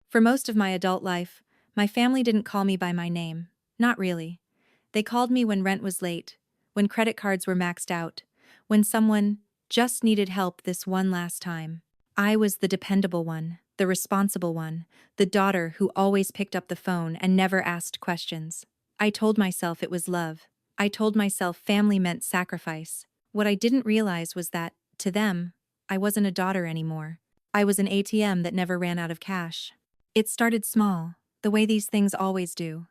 For most of my adult life, my family didn't call me by my name. Not really. They called me when rent was late, when credit cards were maxed out, when someone just needed help this one last time. I was the dependable one, the responsible one, the daughter who always picked up the phone and never asked questions. I told myself it was love. I told myself family meant sacrifice. What I didn't realize was that, to them, I wasn't a daughter anymore. I was an ATM that never ran out of cash. It started small, the way these things always do.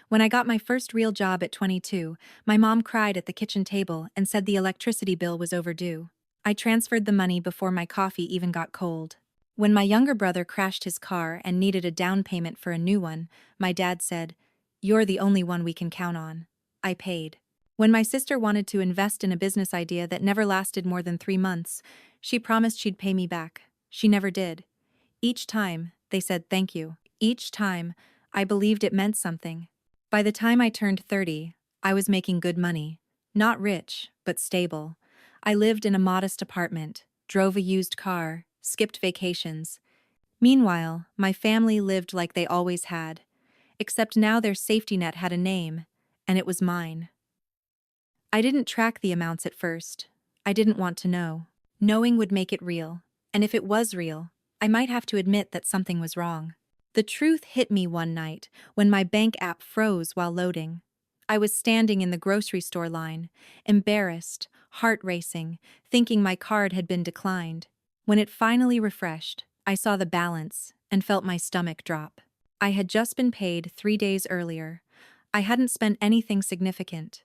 When I got my first real job at 22, my mom cried at the kitchen table and said the electricity bill was overdue. I transferred the money before my coffee even got cold. When my younger brother crashed his car and needed a down payment for a new one, my dad said, "You're the only one we can count on." I paid. When my sister wanted to invest in a business idea that never lasted more than 3 months, she promised she'd pay me back. She never did. Each time, they said thank you. Each time, I believed it meant something. By the time I turned 30, I was making good money. Not rich, but stable. I lived in a modest apartment, drove a used car, skipped vacations. Meanwhile, my family lived like they always had. Except now their safety net had a name, and it was mine. I didn't track the amounts at first. I didn't want to know. Knowing would make it real. And if it was real, I might have to admit that something was wrong. The truth hit me one night when my bank app froze while loading. I was standing in the grocery store line, embarrassed, heart racing, thinking my card had been declined. When it finally refreshed, I saw the balance and felt my stomach drop. I had just been paid 3 days earlier. I hadn't spent anything significant.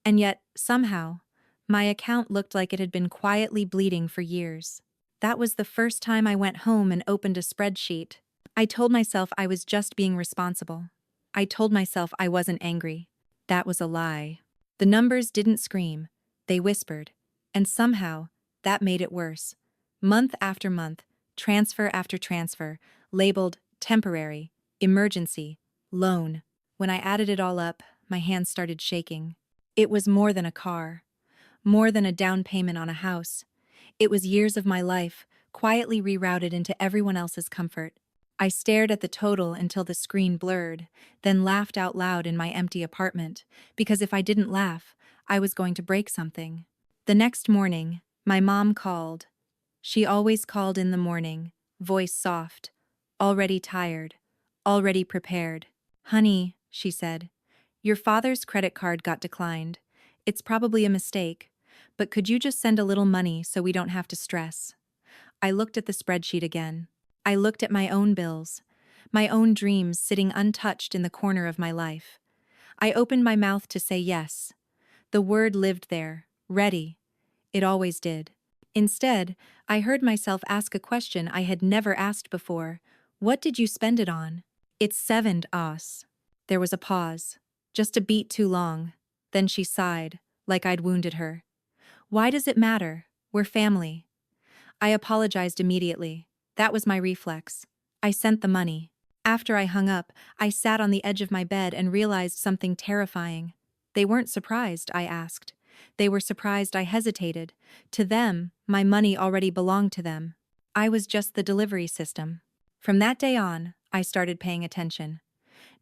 And yet, somehow, my account looked like it had been quietly bleeding for years. That was the first time I went home and opened a spreadsheet. I told myself I was just being responsible. I told myself I wasn't angry. That was a lie. The numbers didn't scream, they whispered. And somehow, that made it worse. Month after month, transfer after transfer, labeled temporary, emergency, loan. When I added it all up, my hands started shaking. It was more than a car, more than a down payment on a house. It was years of my life, quietly rerouted into everyone else's comfort. I stared at the total until the screen blurred, then laughed out loud in my empty apartment, because if I didn't laugh, I was going to break something. The next morning, my mom called. She always called in the morning, voice soft, already tired, already prepared. "Honey," she said, "your father's credit card got declined. It's probably a mistake, but could you just send a little money so we don't have to stress?" I looked at the spreadsheet again. I looked at my own bills, my own dreams sitting untouched in the corner of my life. I opened my mouth to say yes. The word lived there, ready. It always did. Instead, I heard myself ask a question I had never asked before. "What did you spend it on?" "It's 7 os." There was a pause, just a beat too long. Then she sighed, like I'd wounded her. "Why does it matter? We're family." I apologized immediately. That was my reflex. I sent the money. After I hung up, I sat on the edge of my bed and realized something terrifying. They weren't surprised, I asked. They were surprised I hesitated. To them, my money already belonged to them. I was just the delivery system. From that day on, I started paying attention.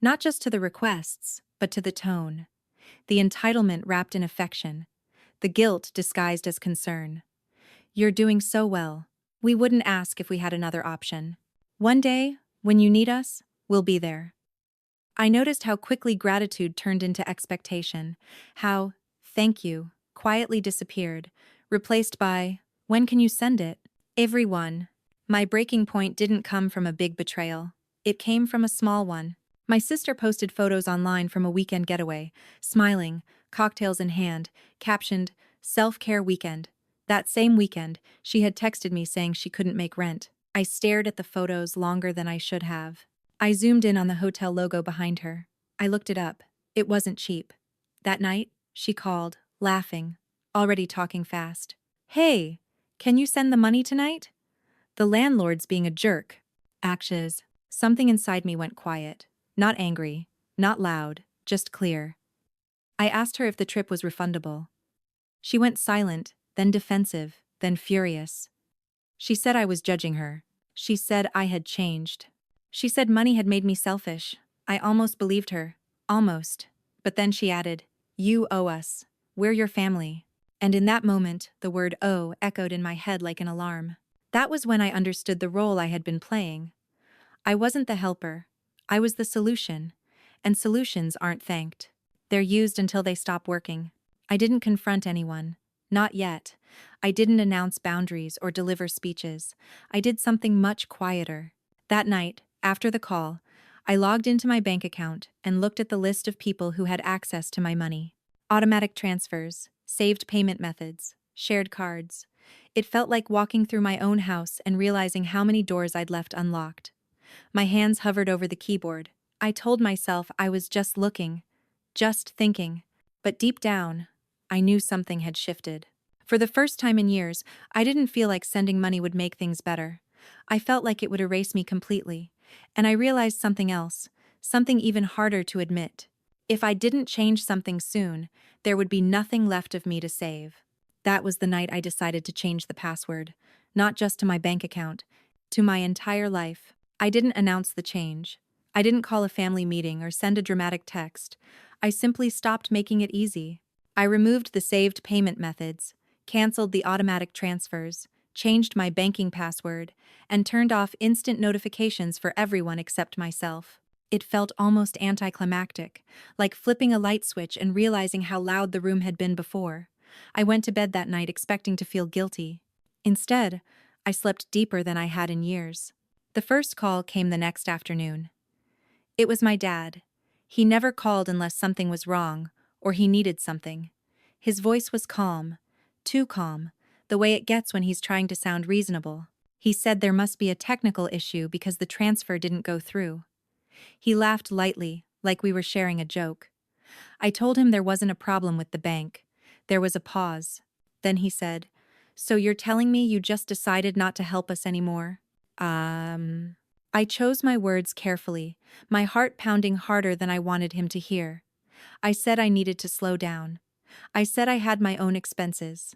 Not just to the requests, but to the tone. The entitlement wrapped in affection. The guilt disguised as concern. "You're doing so well. We wouldn't ask if we had another option. One day, when you need us, we'll be there." I noticed how quickly gratitude turned into expectation, how "thank you" quietly disappeared, replaced by "when can you send it?" Everyone. My breaking point didn't come from a big betrayal. It came from a small one. My sister posted photos online from a weekend getaway, smiling, cocktails in hand, captioned, "Self-care weekend." That same weekend, she had texted me saying she couldn't make rent. I stared at the photos longer than I should have. I zoomed in on the hotel logo behind her. I looked it up. It wasn't cheap. That night, she called, laughing, already talking fast. "Hey, can you send the money tonight?" The landlord's being a jerk. Actions. Something inside me went quiet. Not angry, not loud, just clear. I asked her if the trip was refundable. She went silent, then defensive, then furious. She said I was judging her. She said I had changed. She said money had made me selfish. I almost believed her. Almost. But then she added, "You owe us. We're your family." And in that moment, the word "owe" echoed in my head like an alarm. That was when I understood the role I had been playing. I wasn't the helper. I was the solution. And solutions aren't thanked. They're used until they stop working. I didn't confront anyone. Not yet. I didn't announce boundaries or deliver speeches. I did something much quieter. That night, after the call, I logged into my bank account and looked at the list of people who had access to my money. Automatic transfers, saved payment methods, shared cards. It felt like walking through my own house and realizing how many doors I'd left unlocked. My hands hovered over the keyboard. I told myself I was just looking, just thinking. But deep down, I knew something had shifted. For the first time in years, I didn't feel like sending money would make things better. I felt like it would erase me completely. And I realized something else, something even harder to admit. If I didn't change something soon, there would be nothing left of me to save. That was the night I decided to change the password, not just to my bank account, to my entire life. I didn't announce the change. I didn't call a family meeting or send a dramatic text. I simply stopped making it easy. I removed the saved payment methods, canceled the automatic transfers, changed my banking password, and turned off instant notifications for everyone except myself. It felt almost anticlimactic, like flipping a light switch and realizing how loud the room had been before. I went to bed that night expecting to feel guilty. Instead, I slept deeper than I had in years. The first call came the next afternoon. It was my dad. He never called unless something was wrong, or he needed something. His voice was calm, too calm, the way it gets when he's trying to sound reasonable. He said there must be a technical issue because the transfer didn't go through. He laughed lightly, like we were sharing a joke. I told him there wasn't a problem with the bank. There was a pause. Then he said, "So you're telling me you just decided not to help us anymore?" I chose my words carefully, my heart pounding harder than I wanted him to hear. I said I needed to slow down. I said I had my own expenses.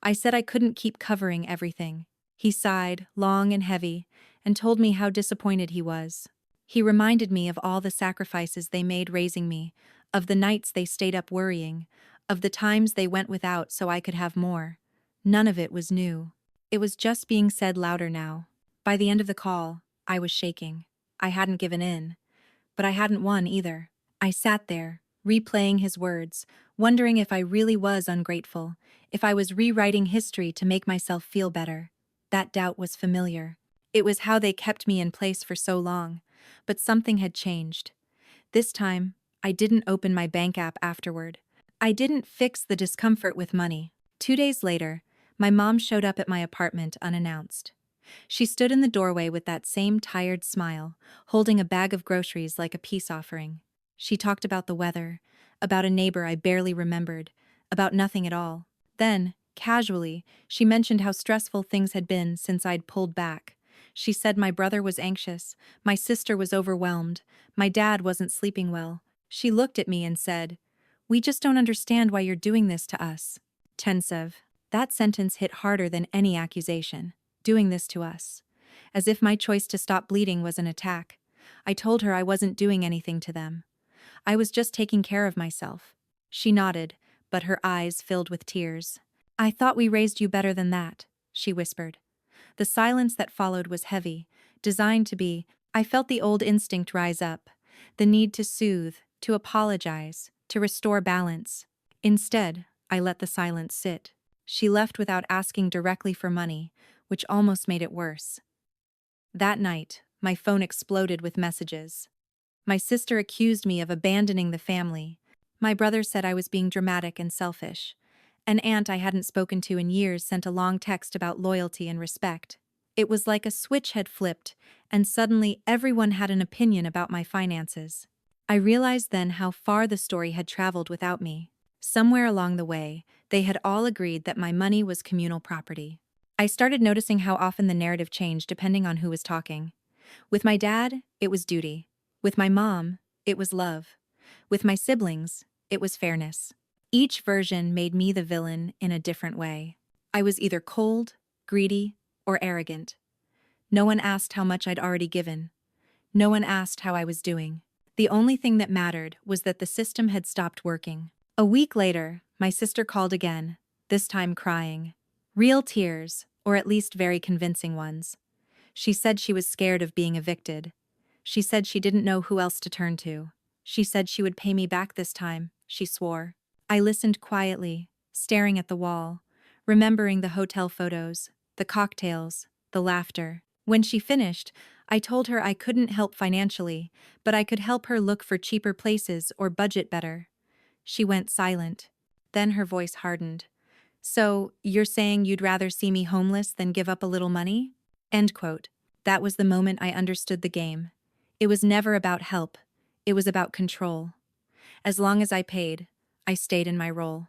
I said I couldn't keep covering everything. He sighed, long and heavy, and told me how disappointed he was. He reminded me of all the sacrifices they made raising me, of the nights they stayed up worrying, of the times they went without so I could have more. None of it was new. It was just being said louder now. By the end of the call, I was shaking. I hadn't given in, but I hadn't won either. I sat there, replaying his words, wondering if I really was ungrateful, if I was rewriting history to make myself feel better. That doubt was familiar. It was how they kept me in place for so long. But something had changed. This time, I didn't open my bank app afterward. I didn't fix the discomfort with money. 2 days later, my mom showed up at my apartment unannounced. She stood in the doorway with that same tired smile, holding a bag of groceries like a peace offering. She talked about the weather, about a neighbor I barely remembered, about nothing at all. Then, casually, she mentioned how stressful things had been since I'd pulled back. She said my brother was anxious, my sister was overwhelmed, my dad wasn't sleeping well. She looked at me and said, "We just don't understand why you're doing this to us." Tensev. That sentence hit harder than any accusation. Doing this to us. As if my choice to stop bleeding was an attack. I told her I wasn't doing anything to them. I was just taking care of myself. She nodded, but her eyes filled with tears. "I thought we raised you better than that," she whispered. The silence that followed was heavy, designed to be. I felt the old instinct rise up, the need to soothe, to apologize, to restore balance. Instead, I let the silence sit. She left without asking directly for money, which almost made it worse. That night, my phone exploded with messages. My sister accused me of abandoning the family. My brother said I was being dramatic and selfish. An aunt I hadn't spoken to in years sent a long text about loyalty and respect. It was like a switch had flipped, and suddenly everyone had an opinion about my finances. I realized then how far the story had traveled without me. Somewhere along the way, they had all agreed that my money was communal property. I started noticing how often the narrative changed depending on who was talking. With my dad, it was duty. With my mom, it was love. With my siblings, it was fairness. Each version made me the villain in a different way. I was either cold, greedy, or arrogant. No one asked how much I'd already given. No one asked how I was doing. The only thing that mattered was that the system had stopped working. A week later, my sister called again, this time crying. Real tears, or at least very convincing ones. She said she was scared of being evicted. She said she didn't know who else to turn to. She said she would pay me back this time, she swore. I listened quietly, staring at the wall, remembering the hotel photos, the cocktails, the laughter. When she finished, I told her I couldn't help financially, but I could help her look for cheaper places or budget better. She went silent. Then her voice hardened. So, you're saying you'd rather see me homeless than give up a little money? End quote. That was the moment I understood the game. It was never about help. It was about control. As long as I paid, I stayed in my role.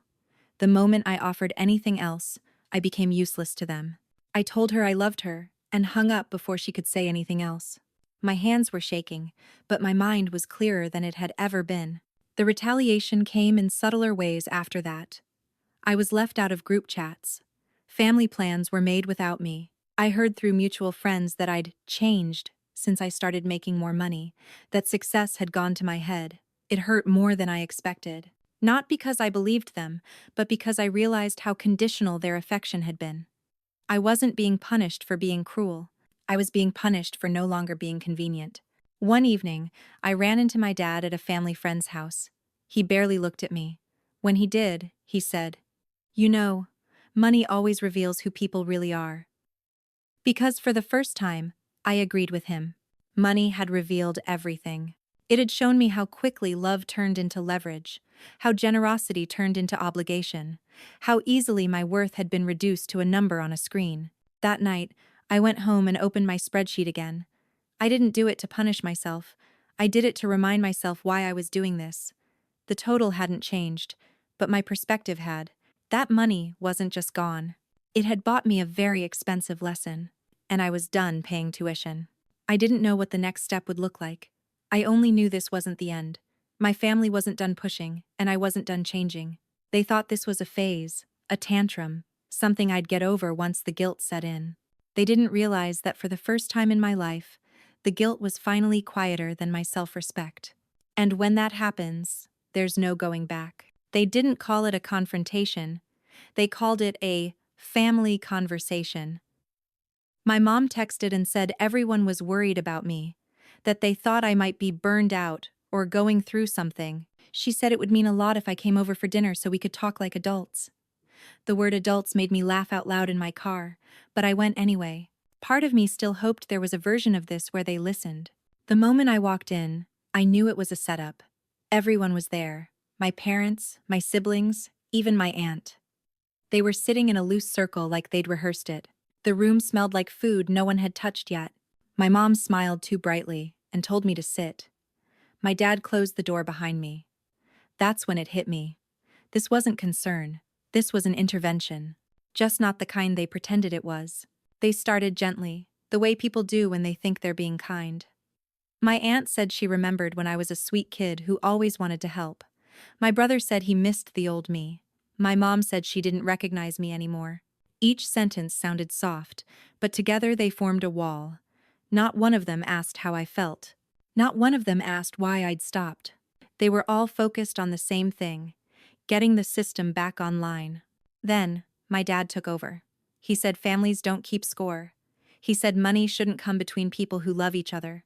The moment I offered anything else, I became useless to them. I told her I loved her, and hung up before she could say anything else. My hands were shaking, but my mind was clearer than it had ever been. The retaliation came in subtler ways after that. I was left out of group chats. Family plans were made without me. I heard through mutual friends that I'd changed since I started making more money, that success had gone to my head. It hurt more than I expected. Not because I believed them, but because I realized how conditional their affection had been. I wasn't being punished for being cruel. I was being punished for no longer being convenient. One evening, I ran into my dad at a family friend's house. He barely looked at me. When he did, he said, "You know, money always reveals who people really are." Because for the first time, I agreed with him. Money had revealed everything. It had shown me how quickly love turned into leverage, how generosity turned into obligation, how easily my worth had been reduced to a number on a screen. That night, I went home and opened my spreadsheet again. I didn't do it to punish myself. I did it to remind myself why I was doing this. The total hadn't changed, but my perspective had. That money wasn't just gone. It had bought me a very expensive lesson, and I was done paying tuition. I didn't know what the next step would look like. I only knew this wasn't the end. My family wasn't done pushing, and I wasn't done changing. They thought this was a phase, a tantrum, something I'd get over once the guilt set in. They didn't realize that for the first time in my life, the guilt was finally quieter than my self-respect. And when that happens, there's no going back. They didn't call it a confrontation. They called it a family conversation. My mom texted and said everyone was worried about me, that they thought I might be burned out or going through something. She said it would mean a lot if I came over for dinner so we could talk like adults. The word adults made me laugh out loud in my car, but I went anyway. Part of me still hoped there was a version of this where they listened. The moment I walked in, I knew it was a setup. Everyone was there. My parents, my siblings, even my aunt. They were sitting in a loose circle like they'd rehearsed it. The room smelled like food no one had touched yet. My mom smiled too brightly and told me to sit. My dad closed the door behind me. That's when it hit me. This wasn't concern. This was an intervention. Just not the kind they pretended it was. They started gently, the way people do when they think they're being kind. My aunt said she remembered when I was a sweet kid who always wanted to help. My brother said he missed the old me. My mom said she didn't recognize me anymore. Each sentence sounded soft, but together they formed a wall. Not one of them asked how I felt. Not one of them asked why I'd stopped. They were all focused on the same thing, getting the system back online. Then, my dad took over. He said families don't keep score. He said money shouldn't come between people who love each other.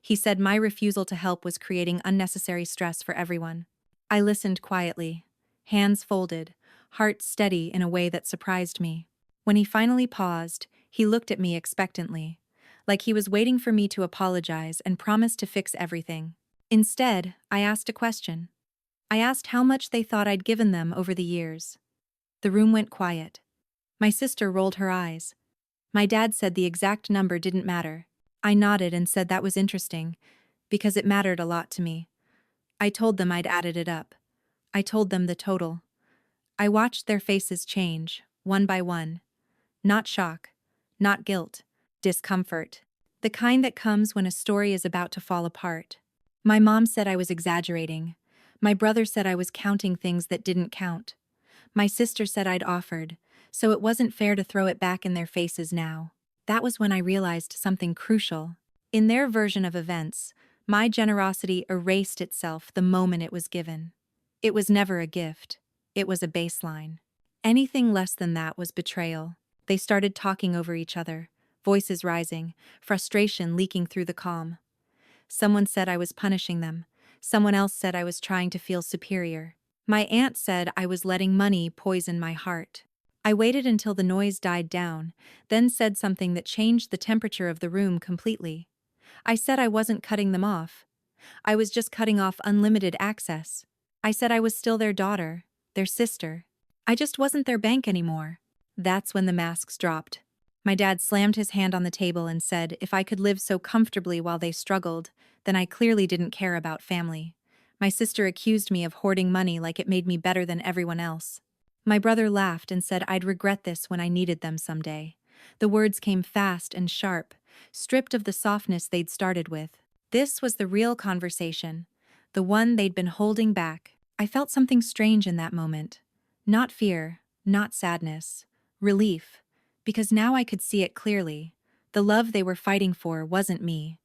He said my refusal to help was creating unnecessary stress for everyone. I listened quietly, hands folded, heart steady in a way that surprised me. When he finally paused, he looked at me expectantly, like he was waiting for me to apologize and promise to fix everything. Instead, I asked a question. I asked how much they thought I'd given them over the years. The room went quiet. My sister rolled her eyes. My dad said the exact number didn't matter. I nodded and said that was interesting, because it mattered a lot to me. I told them I'd added it up. I told them the total. I watched their faces change, one by one. Not shock, not guilt, discomfort. The kind that comes when a story is about to fall apart. My mom said I was exaggerating. My brother said I was counting things that didn't count. My sister said I'd offered, so it wasn't fair to throw it back in their faces now. That was when I realized something crucial. In their version of events, my generosity erased itself the moment it was given. It was never a gift. It was a baseline. Anything less than that was betrayal. They started talking over each other, voices rising, frustration leaking through the calm. Someone said I was punishing them. Someone else said I was trying to feel superior. My aunt said I was letting money poison my heart. I waited until the noise died down, then said something that changed the temperature of the room completely. I said I wasn't cutting them off. I was just cutting off unlimited access. I said I was still their daughter, their sister. I just wasn't their bank anymore. That's when the masks dropped. My dad slammed his hand on the table and said if I could live so comfortably while they struggled, then I clearly didn't care about family. My sister accused me of hoarding money like it made me better than everyone else. My brother laughed and said I'd regret this when I needed them someday. The words came fast and sharp, stripped of the softness they'd started with. This was the real conversation, the one they'd been holding back. I felt something strange in that moment. Not fear, not sadness, relief, because now I could see it clearly. The love they were fighting for wasn't me.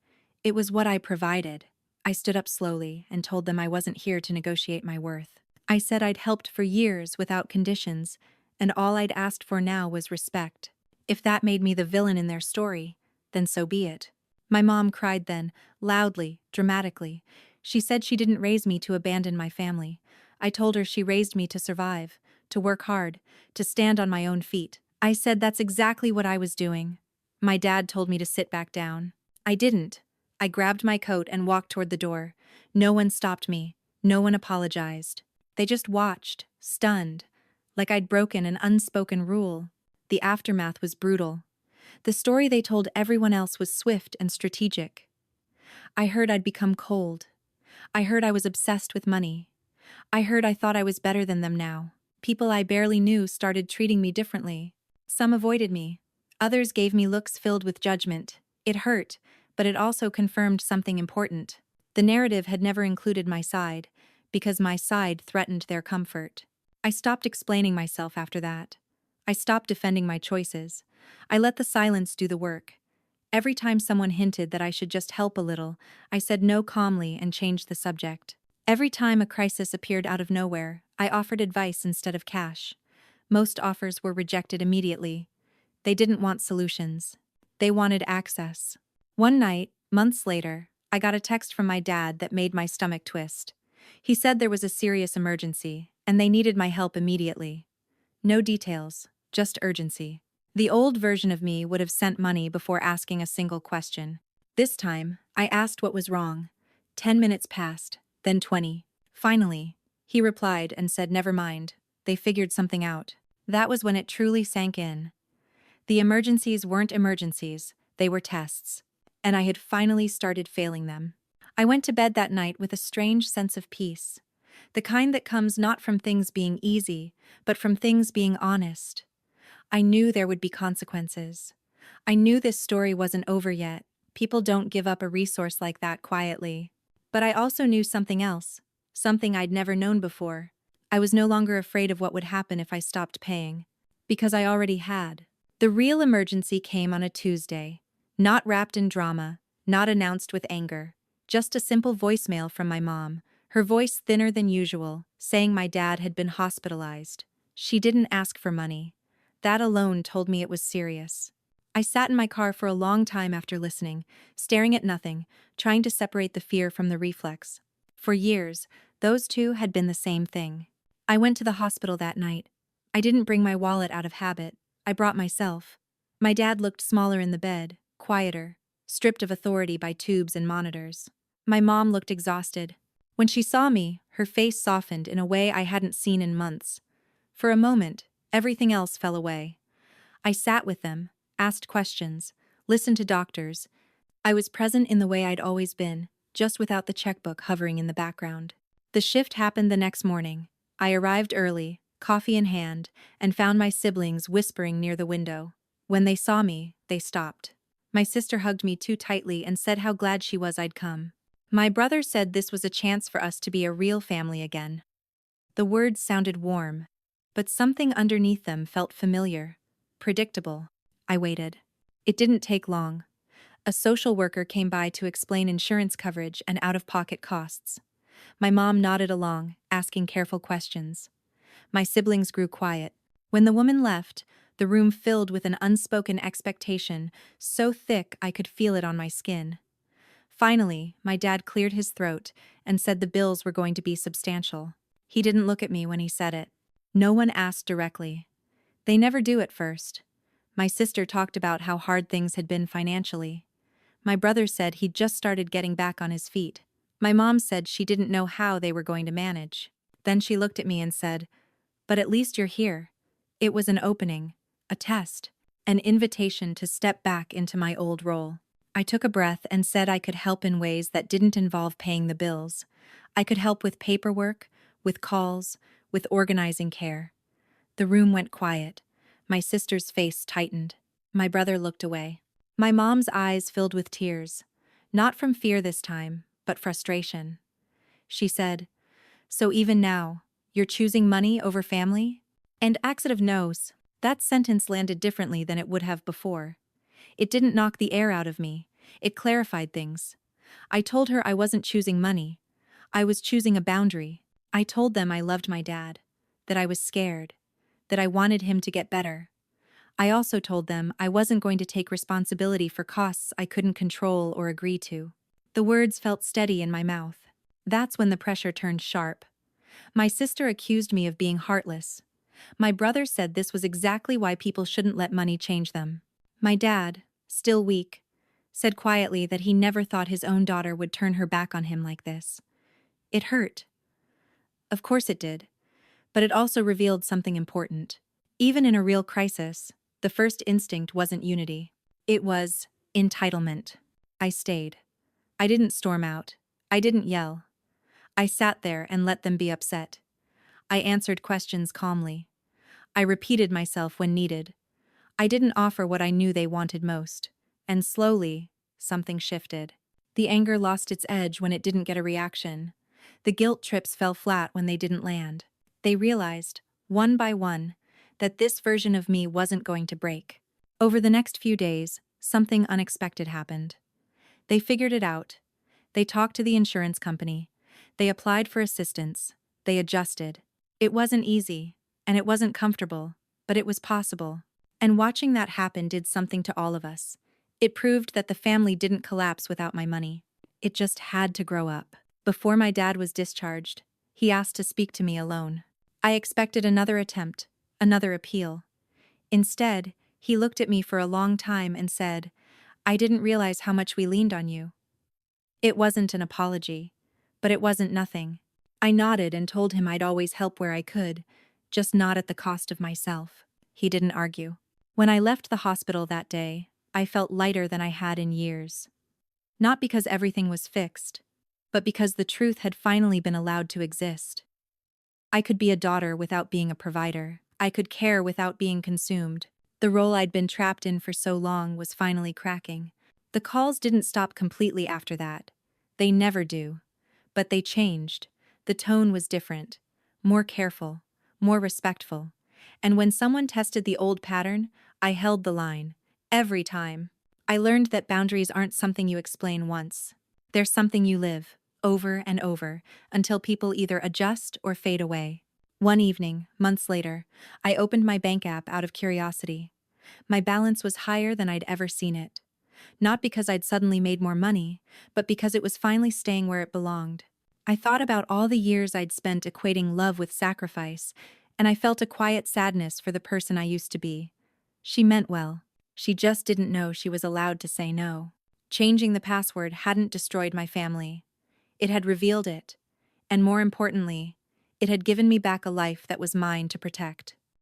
It was what I provided. I stood up slowly and told them I wasn't here to negotiate my worth. I said I'd helped for years without conditions, and all I'd asked for now was respect. If that made me the villain in their story, then so be it. My mom cried then, loudly, dramatically. She said she didn't raise me to abandon my family. I told her she raised me to survive, to work hard, to stand on my own feet. I said that's exactly what I was doing. My dad told me to sit back down. I didn't. I grabbed my coat and walked toward the door. No one stopped me. No one apologized. They just watched, stunned, like I'd broken an unspoken rule. The aftermath was brutal. The story they told everyone else was swift and strategic. I heard I'd become cold. I heard I was obsessed with money. I heard I thought I was better than them now. People I barely knew started treating me differently. Some avoided me. Others gave me looks filled with judgment. It hurt, but it also confirmed something important. The narrative had never included my side, because my side threatened their comfort. I stopped explaining myself after that. I stopped defending my choices. I let the silence do the work. Every time someone hinted that I should just help a little, I said no calmly and changed the subject. Every time a crisis appeared out of nowhere, I offered advice instead of cash. Most offers were rejected immediately. They didn't want solutions. They wanted access. One night, months later, I got a text from my dad that made my stomach twist. He said there was a serious emergency, and they needed my help immediately. No details, just urgency. The old version of me would have sent money before asking a single question. This time, I asked what was wrong. 10 minutes passed, then 20. Finally, he replied and said never mind, they figured something out. That was when it truly sank in. The emergencies weren't emergencies, they were tests. And I had finally started failing them. I went to bed that night with a strange sense of peace. The kind that comes not from things being easy, but from things being honest. I knew there would be consequences. I knew this story wasn't over yet. People don't give up a resource like that quietly. But I also knew something else, something I'd never known before. I was no longer afraid of what would happen if I stopped paying. Because I already had. The real emergency came on a Tuesday. Not wrapped in drama, not announced with anger. Just a simple voicemail from my mom, her voice thinner than usual, saying my dad had been hospitalized. She didn't ask for money. That alone told me it was serious. I sat in my car for a long time after listening, staring at nothing, trying to separate the fear from the reflex. For years, those two had been the same thing. I went to the hospital that night. I didn't bring my wallet out of habit. I brought myself. My dad looked smaller in the bed, quieter, stripped of authority by tubes and monitors. My mom looked exhausted. When she saw me, her face softened in a way I hadn't seen in months. For a moment, everything else fell away. I sat with them, asked questions, listened to doctors. I was present in the way I'd always been, just without the checkbook hovering in the background. The shift happened the next morning. I arrived early, coffee in hand, and found my siblings whispering near the window. When they saw me, they stopped. My sister hugged me too tightly and said how glad she was I'd come. My brother said this was a chance for us to be a real family again. The words sounded warm, but something underneath them felt familiar, predictable. I waited. It didn't take long. A social worker came by to explain insurance coverage and out-of-pocket costs. My mom nodded along, asking careful questions. My siblings grew quiet. When the woman left, the room filled with an unspoken expectation so thick I could feel it on my skin. Finally, my dad cleared his throat and said the bills were going to be substantial. He didn't look at me when he said it. No one asked directly. They never do at first. My sister talked about how hard things had been financially. My brother said he'd just started getting back on his feet. My mom said she didn't know how they were going to manage. Then she looked at me and said, "But at least you're here." It was an opening, a test, an invitation to step back into my old role. I took a breath and said I could help in ways that didn't involve paying the bills. I could help with paperwork, with calls, with organizing care. The room went quiet. My sister's face tightened. My brother looked away. My mom's eyes filled with tears. Not from fear this time, but frustration. She said, "So even now, you're choosing money over family?" And accident of nose, that sentence landed differently than it would have before. It didn't knock the air out of me. It clarified things. I told her I wasn't choosing money. I was choosing a boundary. I told them I loved my dad, that I was scared, that I wanted him to get better. I also told them I wasn't going to take responsibility for costs I couldn't control or agree to. The words felt steady in my mouth. That's when the pressure turned sharp. My sister accused me of being heartless. My brother said this was exactly why people shouldn't let money change them. My dad, still weak, said quietly that he never thought his own daughter would turn her back on him like this. It hurt. Of course it did. But it also revealed something important. Even in a real crisis, the first instinct wasn't unity. It was entitlement. I stayed. I didn't storm out. I didn't yell. I sat there and let them be upset. I answered questions calmly. I repeated myself when needed. I didn't offer what I knew they wanted most. And slowly, something shifted. The anger lost its edge when it didn't get a reaction. The guilt trips fell flat when they didn't land. They realized, one by one, that this version of me wasn't going to break. Over the next few days, something unexpected happened. They figured it out. They talked to the insurance company. They applied for assistance. They adjusted. It wasn't easy, and it wasn't comfortable, but it was possible. And watching that happen did something to all of us. It proved that the family didn't collapse without my money. It just had to grow up. Before my dad was discharged, he asked to speak to me alone. I expected another attempt, another appeal. Instead, he looked at me for a long time and said, "I didn't realize how much we leaned on you." It wasn't an apology, but it wasn't nothing. I nodded and told him I'd always help where I could, just not at the cost of myself. He didn't argue. When I left the hospital that day, I felt lighter than I had in years. Not because everything was fixed, but because the truth had finally been allowed to exist. I could be a daughter without being a provider. I could care without being consumed. The role I'd been trapped in for so long was finally cracking. The calls didn't stop completely after that. They never do. But they changed. The tone was different. More careful. More respectful. And when someone tested the old pattern, I held the line. Every time. I learned that boundaries aren't something you explain once. They're something you live, over and over, until people either adjust or fade away. One evening, months later, I opened my bank app out of curiosity. My balance was higher than I'd ever seen it. Not because I'd suddenly made more money, but because it was finally staying where it belonged. I thought about all the years I'd spent equating love with sacrifice, and I felt a quiet sadness for the person I used to be. She meant well. She just didn't know she was allowed to say no. Changing the password hadn't destroyed my family. It had revealed it. And more importantly, it had given me back a life that was mine to protect.